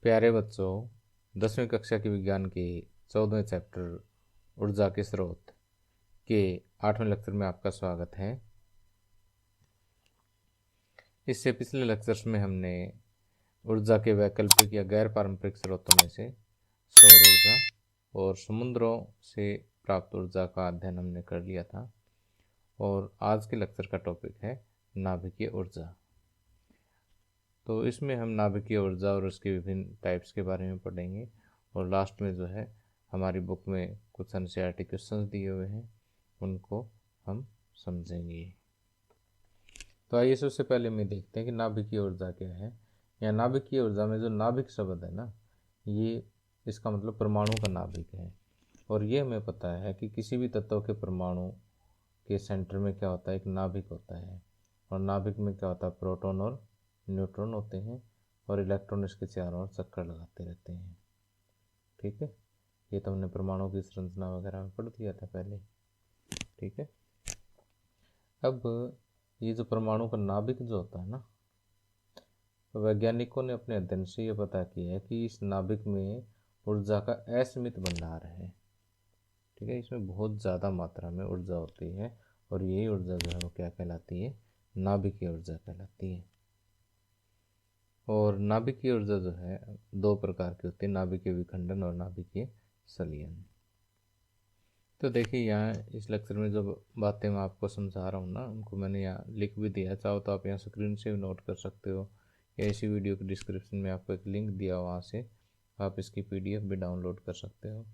प्यारे बच्चों, 10वीं कक्षा की विज्ञान के 14वें चैप्टर ऊर्जा के स्रोत के 8वें लेक्चर में आपका स्वागत है। इससे पिछले लेक्चर्स में हमने ऊर्जा के वैकल्पिक या गैर पारंपरिक स्रोतों में से सौर ऊर्जा और समुद्रों से प्राप्त ऊर्जा का अध्ययन हमने कर लिया था और आज के लेक्चर का टॉपिक है नाभिकीय ऊर्जा। तो इसमें हम नाभिकीय ऊर्जा और उसके विभिन्न टाइप्स के बारे में पढ़ेंगे और लास्ट में जो है हमारी बुक में कुछ एनसीईआरटी क्वेश्चंस दिए हुए हैं, उनको हम समझेंगे। तो आइए सबसे पहले हम देखते हैं कि नाभिकीय ऊर्जा क्या है। या नाभिकीय ऊर्जा में जो नाभिक शब्द है ना, ये इसका मतलब परमाणु का नाभिक है। और ये हमें पता है कि किसी भी तत्व के परमाणु के सेंटर में क्या होता है, एक नाभिक होता है। और नाभिक में क्या होता है, प्रोटॉन और न्यूट्रॉन होते हैं और इलेक्ट्रॉन इसके चारों ओर चक्कर लगाते रहते हैं। ठीक है, ये तो हमने परमाणु की संरचना वगैरह में पढ़ दिया था पहले। ठीक है, अब ये जो परमाणु का नाभिक जो होता है ना, वैज्ञानिकों ने अपने अध्ययन से ये पता किया है कि इस नाभिक में ऊर्जा का असीमित भंडार है। ठीक है, इसमें बहुत ज़्यादा मात्रा में ऊर्जा होती है और यही ऊर्जा जो है वो क्या कहलाती है, नाभिकीय ऊर्जा कहलाती है। और नाभिकीय ऊर्जा जो है दो प्रकार की होती है, नाभिकीय विखंडन और नाभिकीय संलयन। तो देखिए, यहाँ इस लेक्चर में जो बातें मैं आपको समझा रहा हूँ ना, उनको मैंने यहाँ लिख भी दिया। चाहो तो आप यहाँ स्क्रीन से भी नोट कर सकते हो या इसी वीडियो के डिस्क्रिप्शन में आपको एक लिंक दिया, वहाँ से आप इसकी PDF भी डाउनलोड कर सकते हो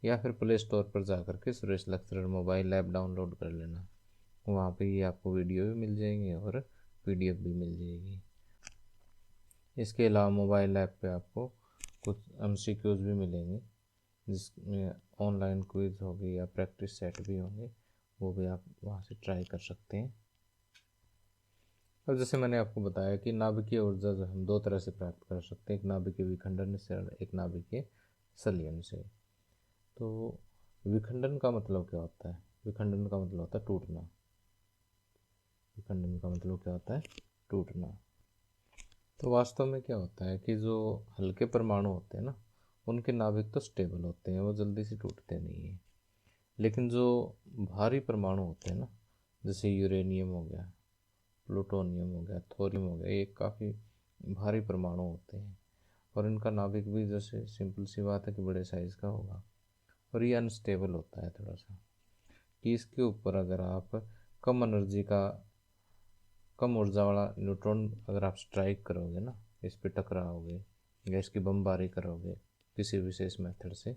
या फिर प्ले स्टोर पर जा कर के Suresh lecturer mobile app download कर लेना। वहाँ पर ये आपको वीडियो भी मिल जाएंगे और PDF भी मिल जाएगी। इसके अलावा मोबाइल ऐप पे आपको कुछ MCQs भी मिलेंगे, जिसमें ऑनलाइन क्विज होगी या प्रैक्टिस सेट भी होंगे, वो भी आप वहाँ से ट्राई कर सकते हैं। अब जैसे मैंने आपको बताया कि नाभिकीय ऊर्जा जो हम दो तरह से प्राप्त कर सकते हैं, एक नाभिकीय विखंडन से और एक नाभिकीय संलयन से। तो विखंडन का मतलब क्या होता है? विखंडन का मतलब होता है टूटना। विखंडन का मतलब क्या होता है? टूटना। तो वास्तव में क्या होता है कि जो हल्के परमाणु होते हैं ना, उनके नाभिक तो स्टेबल होते हैं, वो जल्दी से टूटते नहीं हैं। लेकिन जो भारी परमाणु होते हैं ना, जैसे यूरेनियम हो गया, प्लूटोनियम हो गया, थोरियम हो गया, ये काफ़ी भारी परमाणु होते हैं और इनका नाभिक भी जैसे सिंपल सी बात है कि बड़े साइज़ का होगा और ये अनस्टेबल होता है थोड़ा सा, कि इसके ऊपर अगर आप कम ऊर्जा वाला न्यूट्रॉन अगर आप स्ट्राइक करोगे ना, इस पर टकराओगे या इसकी बमबारी करोगे किसी विशेष मेथड से,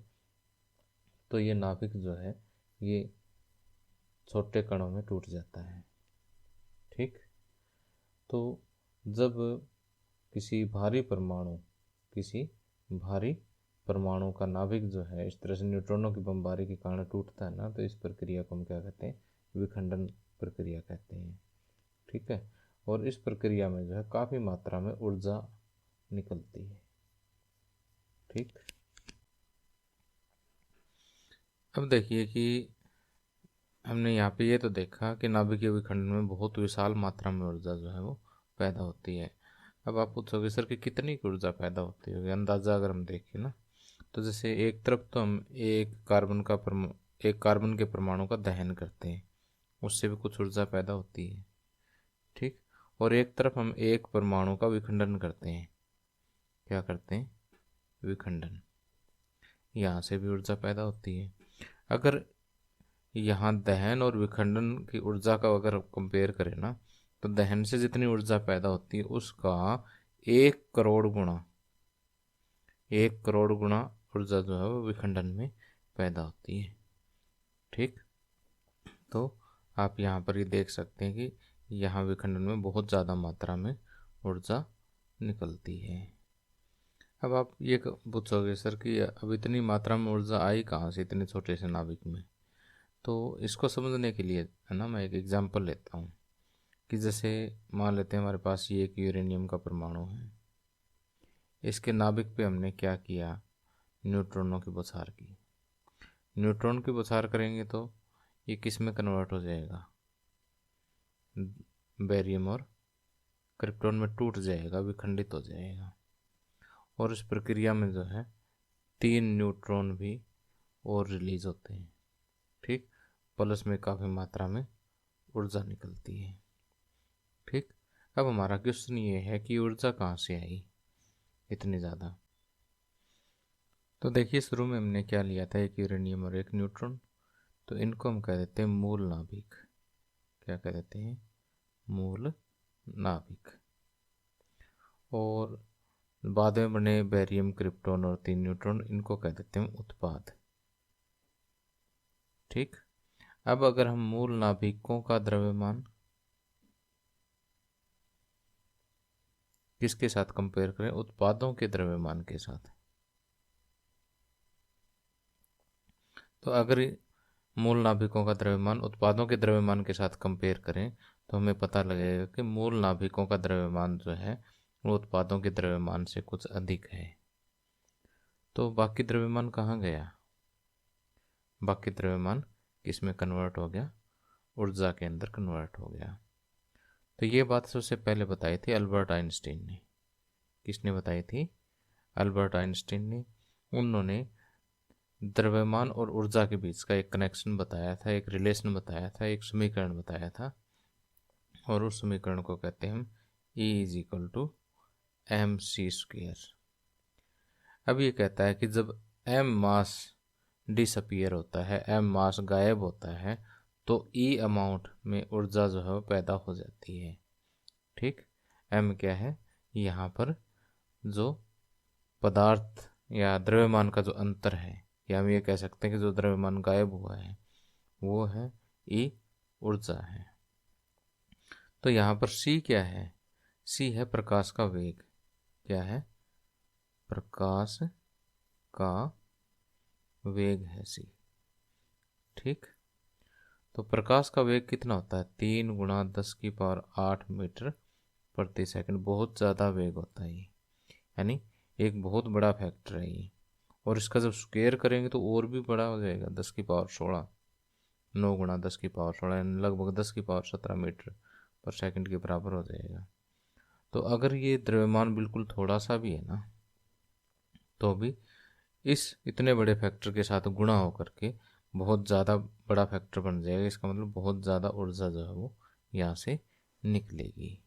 तो ये नाभिक जो है ये छोटे कणों में टूट जाता है। ठीक, तो जब किसी भारी परमाणु का नाभिक जो है इस तरह से न्यूट्रॉनों की बमबारी के कारण टूटता है ना, तो इस प्रक्रिया को हम क्या कहते हैं? विखंडन प्रक्रिया कहते हैं। ठीक है, और इस प्रक्रिया में जो है काफ़ी मात्रा में ऊर्जा निकलती है। ठीक, अब देखिए कि हमने यहाँ पे ये तो देखा कि नाभिकीय विखंडन में बहुत विशाल मात्रा में ऊर्जा जो है वो पैदा होती है। अब आप पूछोगे सर कि कितनी की ऊर्जा पैदा होती होगी? अंदाज़ा अगर हम देखें ना, तो जैसे एक तरफ तो हम एक कार्बन के परमाणु का दहन करते हैं, उससे भी कुछ ऊर्जा पैदा होती है। ठीक, और एक तरफ हम एक परमाणु का विखंडन करते हैं। क्या करते हैं? विखंडन। यहाँ से भी ऊर्जा पैदा होती है। अगर यहाँ दहन और विखंडन की ऊर्जा का अगर कंपेयर करें ना, तो दहन से जितनी ऊर्जा पैदा होती है उसका 1 करोड़ गुणा ऊर्जा जो है वो विखंडन में पैदा होती है। ठीक, तो आप यहाँ पर ये देख सकते हैं कि यहाँ विखंडन में बहुत ज़्यादा मात्रा में ऊर्जा निकलती है। अब आप ये पूछोगे सर कि अब इतनी मात्रा में ऊर्जा आई कहाँ से इतने छोटे से नाभिक में? तो इसको समझने के लिए है ना, मैं एक एग्जांपल लेता हूँ कि जैसे मान लेते हैं हमारे पास ये एक यूरेनियम का परमाणु है, इसके नाभिक पे हमने क्या किया? न्यूट्रॉनों की बौछार की। न्यूट्रॉन की बौछार करेंगे तो ये किस में कन्वर्ट हो जाएगा? बेरियम और क्रिप्टॉन में टूट जाएगा, विखंडित हो जाएगा। और इस प्रक्रिया में जो है 3 न्यूट्रॉन भी और रिलीज होते हैं। ठीक, प्लस में काफ़ी मात्रा में ऊर्जा निकलती है। ठीक, अब हमारा क्वेश्चन ये है कि ऊर्जा कहाँ से आई इतनी ज़्यादा। तो देखिए शुरू में हमने क्या लिया था, एक यूरेनियम और एक न्यूट्रॉन। तो इनको हम कह देते हैं मूल नाभिक। क्या कह देते हैं? मूल नाभिक। और बाद में बने बेरियम, क्रिप्टॉन और 3 न्यूट्रॉन, इनको कह देते हैं उत्पाद। ठीक, अब अगर हम मूल नाभिकों का द्रव्यमान किसके साथ कंपेयर करें? उत्पादों के द्रव्यमान के साथ। तो अगर मूल नाभिकों का द्रव्यमान उत्पादों के द्रव्यमान के साथ कंपेयर करें तो हमें पता लगेगा कि मूल नाभिकों का द्रव्यमान जो है वो उत्पादों के द्रव्यमान से कुछ अधिक है। तो बाकी द्रव्यमान कहाँ गया? बाकी द्रव्यमान किस में कन्वर्ट हो गया? ऊर्जा के अंदर कन्वर्ट हो गया। तो ये बात सबसे पहले बताई थी अल्बर्ट आइंस्टीन ने। किसने बताई थी? अल्बर्ट आइंस्टीन ने। उन्होंने द्रव्यमान और ऊर्जा के बीच का एक कनेक्शन बताया था, एक रिलेशन बताया था, एक समीकरण बताया था। और उस समीकरण को कहते हैं हम E = mc²। अब ये कहता है कि जब m मास डिसअपियर होता है, m मास गायब होता है, तो E अमाउंट में ऊर्जा जो है वो पैदा हो जाती है। ठीक, m क्या है? यहाँ पर जो पदार्थ या द्रव्यमान का जो अंतर है, या हम ये कह सकते हैं कि जो द्रव्यमान गायब हुआ है वो है E ऊर्जा है। तो यहाँ पर C क्या है? C है प्रकाश का वेग। क्या है? प्रकाश का वेग है C। ठीक, तो प्रकाश का वेग कितना होता है? 3 × 10⁸ मीटर प्रति सेकंड। बहुत ज़्यादा वेग होता है ये, यानी एक बहुत बड़ा फैक्टर है ये। और इसका जब स्क्वायर करेंगे तो और भी बड़ा हो जाएगा, 10⁻16, 9 × 10⁻16, यानी लगभग 10⁻17 मीटर पर सेकंड के बराबर हो जाएगा। तो अगर ये द्रव्यमान बिल्कुल थोड़ा सा भी है ना, तो भी इस इतने बड़े फैक्टर के साथ गुणा होकर के बहुत ज़्यादा बड़ा फैक्टर बन जाएगा। इसका मतलब बहुत ज़्यादा ऊर्जा जो है वो यहाँ से निकलेगी।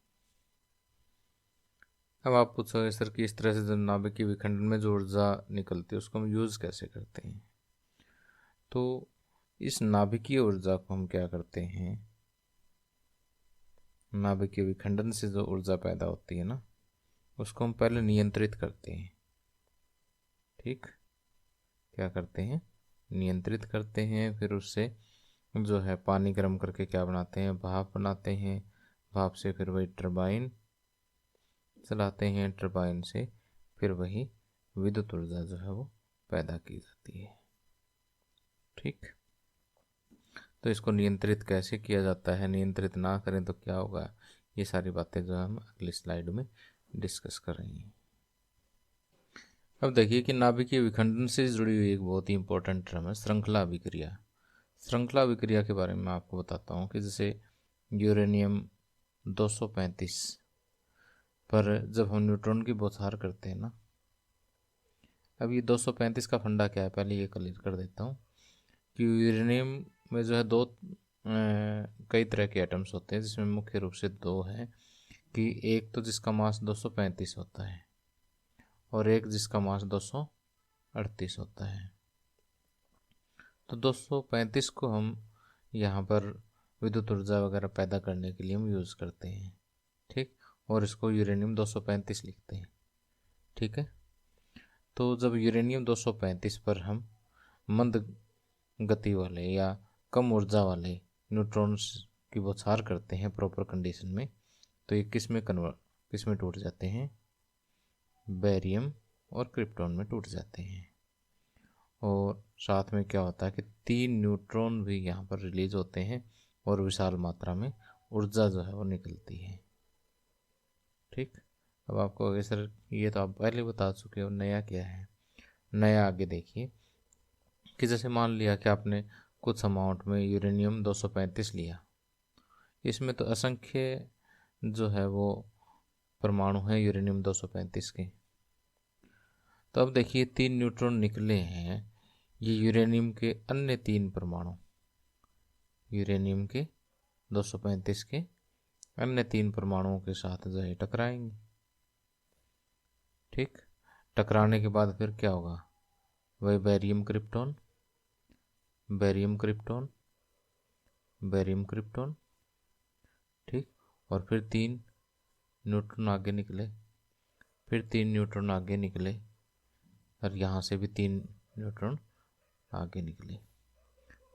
अब आप पूछोगे सर कि इस तरह से जो नाभिकीय विखंडन में जो ऊर्जा निकलती है उसको हम यूज़ कैसे करते हैं? तो इस नाभिकीय ऊर्जा को हम क्या करते हैं, नाभिकीय विखंडन से जो ऊर्जा पैदा होती है ना, उसको हम पहले नियंत्रित करते हैं। ठीक, क्या करते हैं? नियंत्रित करते हैं। फिर उससे जो है पानी गर्म करके क्या बनाते हैं? भाप बनाते हैं। भाप से फिर वही टरबाइन चलाते हैं। टरबाइन से फिर वही विद्युत ऊर्जा जो है वो पैदा की जाती है। ठीक, तो इसको नियंत्रित कैसे किया जाता है, नियंत्रित ना करें तो क्या होगा, ये सारी बातें जो हम अगली स्लाइड में डिस्कस करेंगे। अब देखिए कि नाभिकीय विखंडन से जुड़ी हुई एक बहुत ही इंपॉर्टेंट टर्म है श्रृंखला अभिक्रिया। श्रृंखला अभिक्रिया के बारे में आपको बताता हूँ कि जैसे यूरेनियम 235 पर जब हम न्यूट्रॉन की बौछार करते हैं ना, अब ये 235 का फंडा क्या है पहले ये क्लियर कर देता हूँ कि यूरेनियम में जो है कई तरह के एटम्स होते हैं, जिसमें मुख्य रूप से दो हैं कि एक तो जिसका मास 235 होता है और एक जिसका मास 238 होता है। तो 235 को हम यहाँ पर विद्युत ऊर्जा वगैरह पैदा करने के लिए हम यूज़ करते हैं। ठीक, और इसको यूरेनियम 235 लिखते हैं। ठीक है, तो जब यूरेनियम 235 पर हम मंद गति वाले या कम ऊर्जा वाले न्यूट्रॉन्स की बौछार करते हैं प्रॉपर कंडीशन में, तो ये किस में टूट जाते हैं? बेरियम और क्रिप्टॉन में टूट जाते हैं। और साथ में क्या होता है कि 3 न्यूट्रॉन भी यहाँ पर रिलीज होते हैं और विशाल मात्रा में ऊर्जा जो है वो निकलती है। ठीक, अब आपको आगे सर ये तो आप पहले बता चुके हो, नया क्या है? नया आगे देखिए कि जैसे मान लिया कि आपने कुछ अमाउंट में यूरेनियम 235 लिया, इसमें तो असंख्य जो है वो परमाणु हैं यूरेनियम 235 के। तो अब देखिए 3 न्यूट्रॉन निकले हैं, ये यूरेनियम के अन्य 3 परमाणु, यूरेनियम के 235 के अन्य 3 परमाणुओं के साथ जो है टकराएंगे। ठीक, टकराने के बाद फिर क्या होगा, वही barium krypton, barium krypton, barium krypton. ठीक, और फिर 3 न्यूट्रॉन आगे निकले, फिर 3 न्यूट्रॉन आगे निकले, और यहाँ से भी 3 न्यूट्रॉन आगे निकले।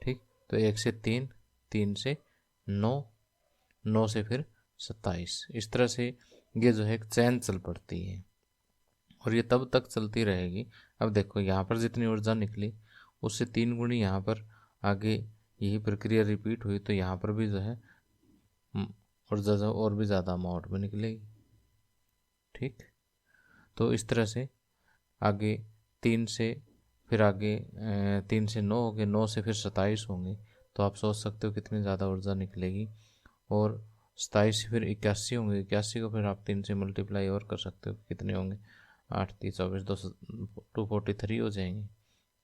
ठीक, तो 1 से 3, 3 से 9, 9 से फिर 27, इस तरह से ये जो है एक चैन चल पड़ती है, और ये तब तक चलती रहेगी। अब देखो यहाँ पर जितनी ऊर्जा निकली उससे 3 गुनी यहाँ पर आगे यही प्रक्रिया रिपीट हुई, तो यहाँ पर भी जो है ऊर्जा जो और भी ज़्यादा अमाउंट में निकलेगी। ठीक, तो इस तरह से आगे 3 से फिर आगे 3 से 9 हो गए, 9 से फिर 27 होंगे, तो आप सोच सकते हो कितनी ज़्यादा ऊर्जा निकलेगी। और 27 से फिर 81 होंगे, 81 को फिर आप 3 से मल्टीप्लाई और कर सकते हो, कितने होंगे, 8 3 24 243 हो जाएंगे।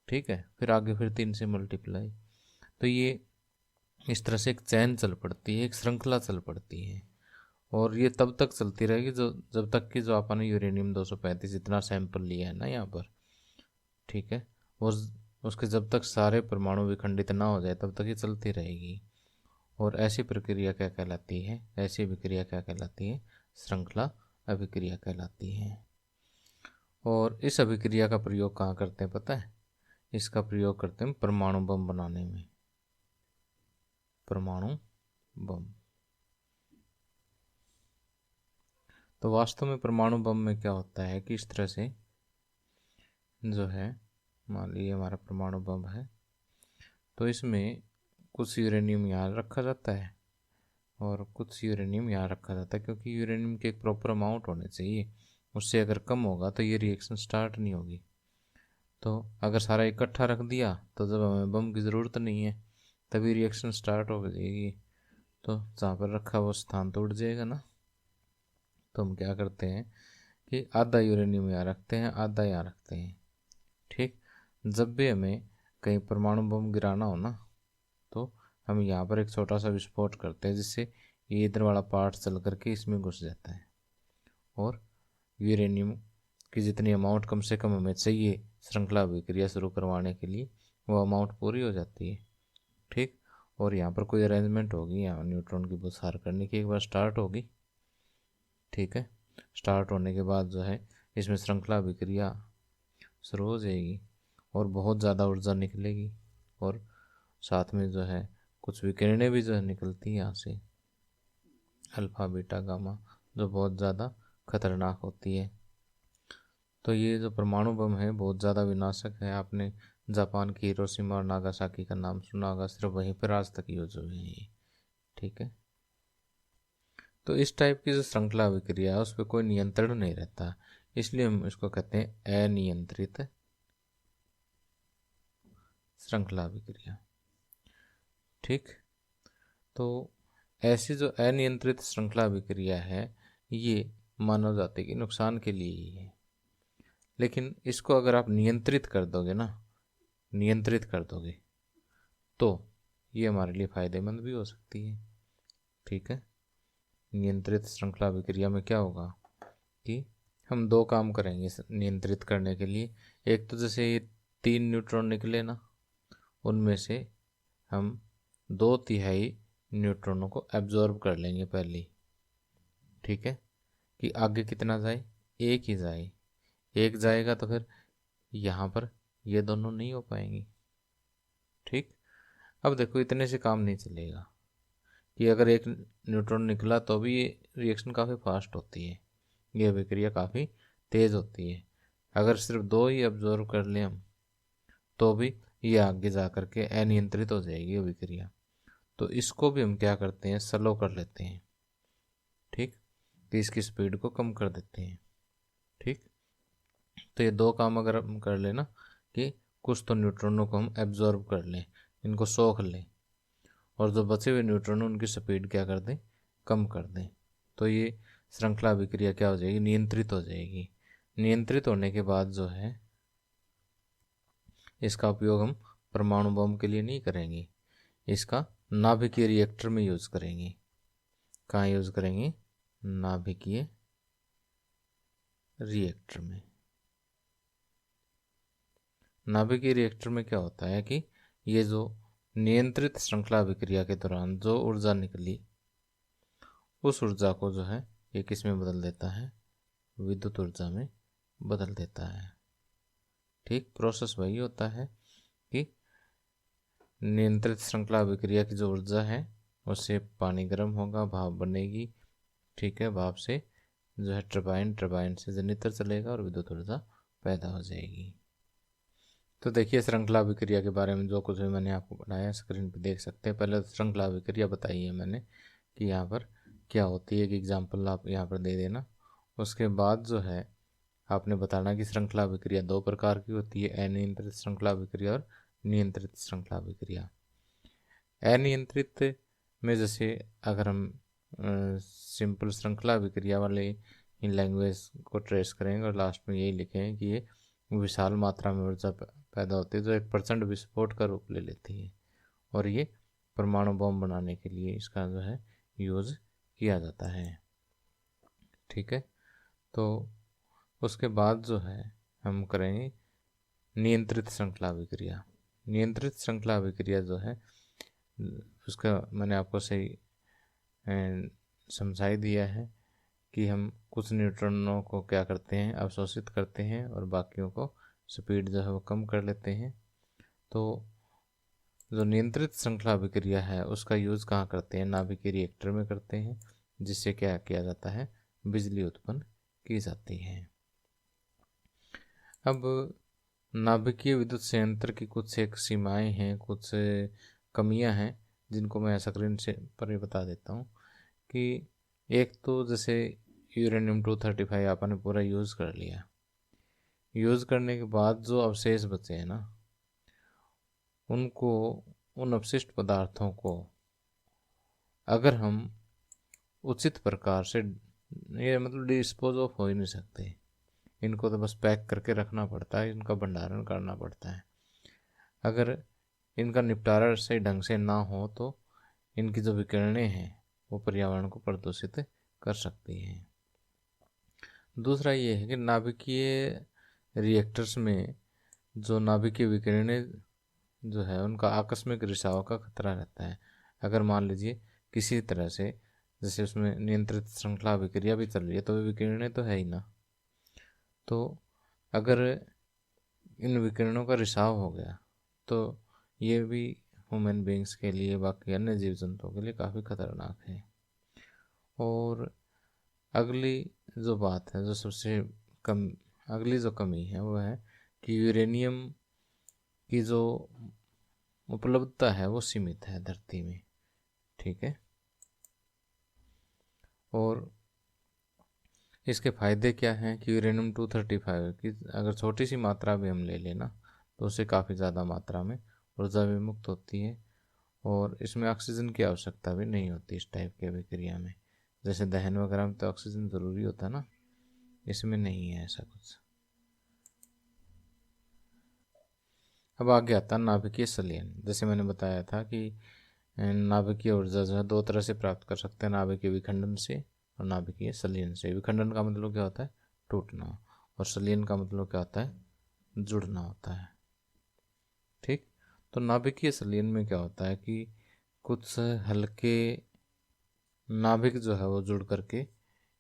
ठीक है, फिर आगे फिर 3 से मल्टीप्लाई, तो ये इस तरह से एक चैन चल पड़ती है, एक श्रृंखला चल पड़ती है, और ये तब तक चलती रहेगी जो जब तक कि जो आपने यूरेनियम 235 इतना सैंपल लिया है ना यहाँ पर, ठीक है, उसके जब तक सारे परमाणु विखंडित ना हो जाए तब तक ये चलती रहेगी। और ऐसी प्रक्रिया क्या कहलाती है, ऐसी अभिक्रिया क्या कहलाती है, श्रृंखला अभिक्रिया कहलाती है। और इस अभिक्रिया का प्रयोग कहाँ करते हैं पता है, इसका प्रयोग करते हैं परमाणु बम बनाने में, परमाणु बम। तो वास्तव में परमाणु बम में क्या होता है कि इस तरह से जो है, मान लीजिए हमारा परमाणु बम है, तो इसमें कुछ यूरेनियम यहाँ रखा जाता है और कुछ यूरेनियम यहाँ रखा जाता है, क्योंकि यूरेनियम के एक प्रॉपर अमाउंट होने चाहिए, उससे अगर कम होगा तो ये रिएक्शन स्टार्ट नहीं होगी। तो अगर सारा इकट्ठा रख दिया तो जब हमें बम की ज़रूरत नहीं है तभी रिएक्शन स्टार्ट हो जाएगी, तो जहाँ पर रखा वो स्थान तो उड़ जाएगा ना। तो हम क्या करते हैं कि आधा यूरेनियम यहाँ रखते हैं, आधा यहाँ रखते हैं। ठीक, जब भी हमें कहीं परमाणु बम गिराना हो ना, तो हम यहाँ पर एक छोटा सा विस्फोट करते हैं, जिससे ये इधर वाला पार्ट चल करके इसमें घुस जाता है, और यूरेनियम की जितनी अमाउंट कम से कम हमें चाहिए श्रृंखला अभिक्रिया शुरू करवाने के लिए, वो अमाउंट पूरी हो जाती है। ठीक, और यहाँ पर कोई अरेंजमेंट होगी यहाँ न्यूट्रॉन की बुसार करने की, एक बार स्टार्ट होगी। ठीक है, स्टार्ट होने के बाद जो है इसमें श्रृंखला अभिक्रिया शुरू हो जाएगी और बहुत ज़्यादा ऊर्जा निकलेगी, और साथ में जो है कुछ विकिरणें भी जो है निकलती हैं यहाँ से, अल्फा बीटा गामा, जो बहुत ज़्यादा खतरनाक होती है। तो ये जो परमाणु बम है बहुत ज़्यादा विनाशक है। आपने जापान की हिरोशिमा और नागासाकी का नाम सुना होगा, सिर्फ वहीं पर आज तक यूज हुए हैं ये। ठीक है, तो इस टाइप की जो श्रृंखला अभिक्रिया है उस पर कोई नियंत्रण नहीं रहता, इसलिए हम इसको कहते हैं अनियंत्रित श्रृंखला अभिक्रिया। ठीक, तो ऐसी जो अनियंत्रित श्रृंखला अभिक्रिया है ये मानव जाति के नुकसान के लिए ही है, लेकिन इसको अगर आप नियंत्रित कर दोगे ना, नियंत्रित कर दोगे तो ये हमारे लिए फ़ायदेमंद भी हो सकती है। ठीक है, नियंत्रित श्रृंखला अभिक्रिया में क्या होगा कि हम 2 काम करेंगे नियंत्रित करने के लिए। एक तो जैसे ये 3 न्यूट्रॉन निकले ना, उनमें से हम 2/3 न्यूट्रॉनों को एब्जॉर्ब कर लेंगे पहले। ठीक है, कि आगे कितना जाए, एक ही जाए, एक जाएगा तो फिर यहाँ पर ये दोनों नहीं हो पाएंगे। ठीक, अब देखो इतने से काम नहीं चलेगा कि अगर एक न्यूट्रॉन निकला तो भी ये रिएक्शन काफ़ी फास्ट होती है, ये अभिक्रिया काफ़ी तेज़ होती है। अगर सिर्फ 2 ही ऑब्जर्व कर लें हम तो भी ये आगे जा कर के अनियंत्रित हो जाएगी अभिक्रिया। तो इसको भी हम क्या करते हैं, स्लो कर लेते हैं। ठीक, कि इसकी स्पीड को कम कर देते हैं। ठीक, तो ये 2 काम अगर हम कर लें ना, कि कुछ तो न्यूट्रॉनों को हम एब्जॉर्ब कर लें, इनको सोख लें, और जो बचे हुए न्यूट्रॉन उनकी स्पीड क्या कर दें, कम कर दें, तो ये श्रृंखला अभिक्रिया क्या हो जाएगी, नियंत्रित हो जाएगी। नियंत्रित होने के बाद जो है इसका उपयोग हम परमाणु बम के लिए नहीं करेंगे, इसका नाभिकीय रिएक्टर में यूज करेंगे। कहाँ यूज करेंगे? नाभिकीय रिएक्टर में। नाभिकीय रिएक्टर में क्या होता है कि ये जो नियंत्रित श्रृंखला अभिक्रिया के दौरान जो ऊर्जा निकली, उस ऊर्जा को जो है ये किस में बदल देता है? विद्युत ऊर्जा में बदल देता है। ठीक, प्रोसेस वही होता है कि नियंत्रित श्रृंखला अभिक्रिया की जो ऊर्जा है उससे पानी गर्म होगा, भाप बनेगी। ठीक है, भाप से जो है टरबाइन से जनरेटर चलेगा और विद्युत ऊर्जा पैदा हो जाएगी। तो देखिए श्रृंखला अभिक्रिया के बारे में जो कुछ भी मैंने आपको बताया स्क्रीन पे देख सकते हैं। पहले तो श्रृंखला अभिक्रिया बताई है मैंने कि यहाँ पर क्या होती है, एक एग्जाम्पल आप यहाँ पर दे देना। उसके बाद जो है आपने बताना कि श्रृंखला अभिक्रिया दो प्रकार की होती है, अनियंत्रित श्रृंखला अभिक्रिया और नियंत्रित श्रृंखला अभिक्रिया। अनियंत्रित में जैसे अगर हम सिंपल श्रृंखला अभिक्रिया वाले इन लैंग्वेज को ट्रेस करेंगे और लास्ट में यही लिखेंगे कि ये विशाल मात्रा में ऊर्जा पैदा होती है जो 1% विस्फोट का रूप ले लेती है, और ये परमाणु बम बनाने के लिए इसका जो है यूज़ किया जाता है। ठीक है, तो उसके बाद जो है हम करेंगे नियंत्रित श्रृंखला अभिक्रिया। नियंत्रित श्रृंखला अभिक्रिया जो है उसका मैंने आपको सही समझाई दिया है कि हम कुछ न्यूट्रॉनों को क्या करते हैं, अवशोषित करते हैं और बाकियों को स्पीड जो है वो कम कर लेते हैं। तो जो नियंत्रित श्रृंखला अभिक्रिया है उसका यूज़ कहाँ करते हैं? नाभिकीय रिएक्टर में करते हैं, जिससे क्या किया जाता है? बिजली उत्पन्न की जाती है। अब नाभिकीय विद्युत संयंत्र की कुछ एक सीमाएं हैं, कुछ कमियां हैं जिनको मैं स्क्रीन से पर ही बता देता हूँ कि एक तो जैसे यूरेनियम 235 आपने पूरा यूज़ कर लिया, यूज़ करने के बाद जो अवशेष बचे हैं ना, उनको, उन अपशिष्ट पदार्थों को अगर हम उचित प्रकार से, ये मतलब डिस्पोज ऑफ हो ही नहीं सकते, इनको तो बस पैक करके रखना पड़ता है, इनका भंडारण करना पड़ता है। अगर इनका निपटारा सही ढंग से ना हो तो इनकी जो विकिरणें हैं वो पर्यावरण को प्रदूषित कर सकती हैं। दूसरा ये है कि नाभिकीय रिएक्टर्स में जो नाभिकीय विकिरणें जो है उनका आकस्मिक रिसाव का खतरा रहता है। अगर मान लीजिए किसी तरह से, जैसे उसमें नियंत्रित श्रृंखला अभिक्रिया भी चल रही है तो वे विकिरणें तो है ही ना, तो अगर इन विकिरणों का रिसाव हो गया तो ये भी ह्यूमन बींग्स के लिए, बाकी अन्य जीव जंतुओं के लिए काफ़ी खतरनाक है। और अगली जो बात है, जो सबसे अगली जो कमी है वो है कि यूरेनियम की जो उपलब्धता है वो सीमित है धरती में। ठीक है, और इसके फ़ायदे क्या हैं कि यूरेनियम 235 की अगर छोटी सी मात्रा भी हम ले लेना तो उससे काफ़ी ज़्यादा मात्रा में ऊर्जा भी मुक्त होती है, और इसमें ऑक्सीजन की आवश्यकता भी नहीं होती इस टाइप के अभिक्रिया में। जैसे दहन वगैरह में तो ऑक्सीजन ज़रूरी होता है ना, इसमें नहीं है ऐसा कुछ। अब आगे आता है नाभिकीय संलयन। जैसे मैंने बताया था कि नाभिकीय ऊर्जा जो है दो तरह से प्राप्त कर सकते हैं, नाभिकीय विखंडन से और नाभिकीय संलयन से। विखंडन का मतलब क्या होता है? टूटना, और संलयन का मतलब क्या होता है? जुड़ना होता है। ठीक, तो नाभिकीय संलयन में क्या होता है कि कुछ हल्के नाभिक जो है वो जुड़ करके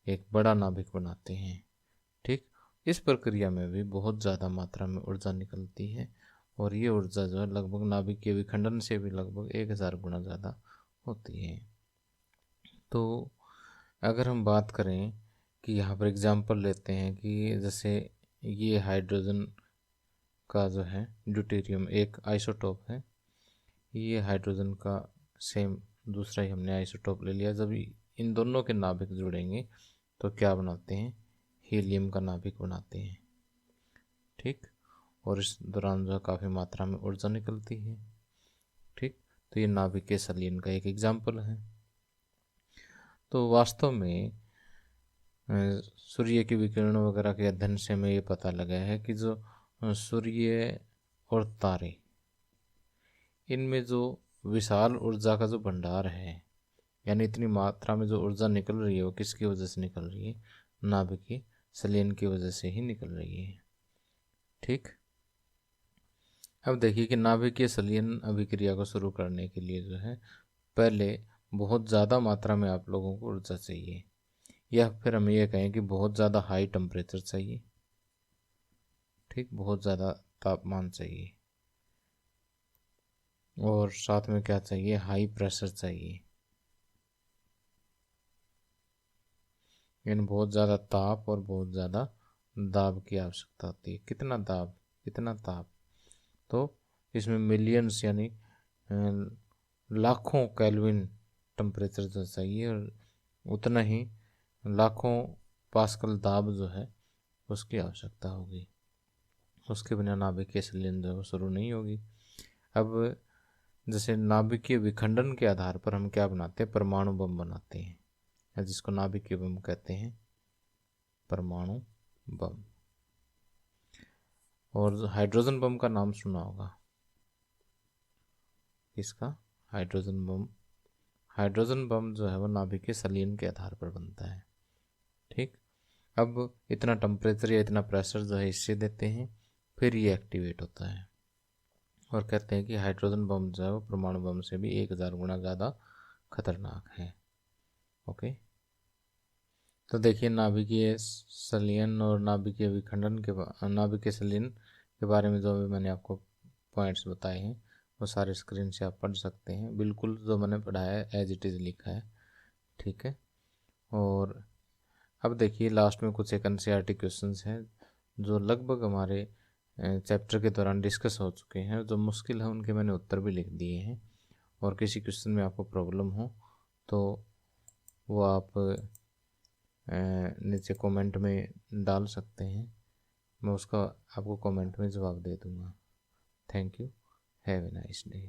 एक बड़ा नाभिक बनाते हैं। ठीक, इस प्रक्रिया में भी बहुत ज़्यादा मात्रा में ऊर्जा निकलती है, और ये ऊर्जा जो है लगभग नाभिकीय विखंडन से भी लगभग 1000 गुना ज़्यादा होती है। तो अगर हम बात करें कि यहाँ पर एग्जांपल लेते हैं कि जैसे ये हाइड्रोजन का जो है ड्यूटेरियम एक आइसोटोप है, ये हाइड्रोजन का सेम दूसरा ही हमने आइसोटोप ले लिया। जब इन दोनों के नाभिक जुड़ेंगे तो क्या बनाते हैं? हीलियम का नाभिक बनाते हैं। ठीक, और इस दौरान जो काफ़ी मात्रा में ऊर्जा निकलती है। ठीक, तो ये नाभिकीय संलयन का एक एग्जाम्पल है। तो वास्तव में सूर्य की विकिरण वगैरह के अध्ययन से हमें ये पता लगा है कि जो सूर्य और तारे, इनमें जो विशाल ऊर्जा का जो भंडार है, यानी इतनी मात्रा में जो ऊर्जा निकल रही है वो किसकी वजह से निकल रही है? नाभिकीय संलयन की वजह से ही निकल रही है। ठीक, अब देखिए कि नाभिकीय संलयन अभिक्रिया को शुरू करने के लिए जो है पहले बहुत ज़्यादा मात्रा में आप लोगों को ऊर्जा चाहिए, या फिर हम ये कहें कि बहुत ज़्यादा हाई टेम्परेचर चाहिए। ठीक, बहुत ज़्यादा तापमान चाहिए, और साथ में क्या चाहिए? हाई प्रेशर चाहिए, यानी बहुत ज़्यादा ताप और बहुत ज़्यादा दाब की आवश्यकता होती है। कितना दाब, कितना ताप? तो इसमें मिलियंस यानी लाखों केल्विन टेम्परेचर जो चाहिए, और उतना ही लाखों पास्कल दाब जो है उसकी आवश्यकता होगी। उसके बिना नाभिकीय संलयन जो है वो शुरू नहीं होगी। अब जैसे नाभिकीय विखंडन के आधार पर हम क्या बनाते हैं? परमाणु बम बनाते हैं, जिसको नाभिकीय बम कहते हैं, परमाणु बम। और हाइड्रोजन बम का नाम सुना होगा, इसका हाइड्रोजन बम। हाइड्रोजन बम जो है वो नाभिकीय संलयन के आधार पर बनता है। ठीक, अब इतना टेम्परेचर या इतना प्रेशर जो है इससे देते हैं, फिर ये एक्टिवेट होता है, और कहते हैं कि हाइड्रोजन बम जो है वो परमाणु बम से भी 1000 गुना ज़्यादा खतरनाक है। ओके, तो देखिए नाभिकीय संलयन और नाभिकीय विखंडन के नाभिकीय संलयन के बारे में जो भी मैंने आपको पॉइंट्स बताए हैं वो सारे स्क्रीन से आप पढ़ सकते हैं। बिल्कुल जो मैंने पढ़ाया है एज इट इज़ लिखा है। ठीक है, और अब देखिए लास्ट में कुछ एक एनसीईआरटी क्वेश्चंस हैं जो लगभग हमारे चैप्टर के दौरान डिस्कस हो चुके हैं। जो मुश्किल है उनके मैंने उत्तर भी लिख दिए हैं, और किसी क्वेश्चन में आपको प्रॉब्लम हो तो वो आप नीचे कमेंट में डाल सकते हैं, मैं उसका आपको कमेंट में जवाब दे दूँगा। Thank you, have a nice day.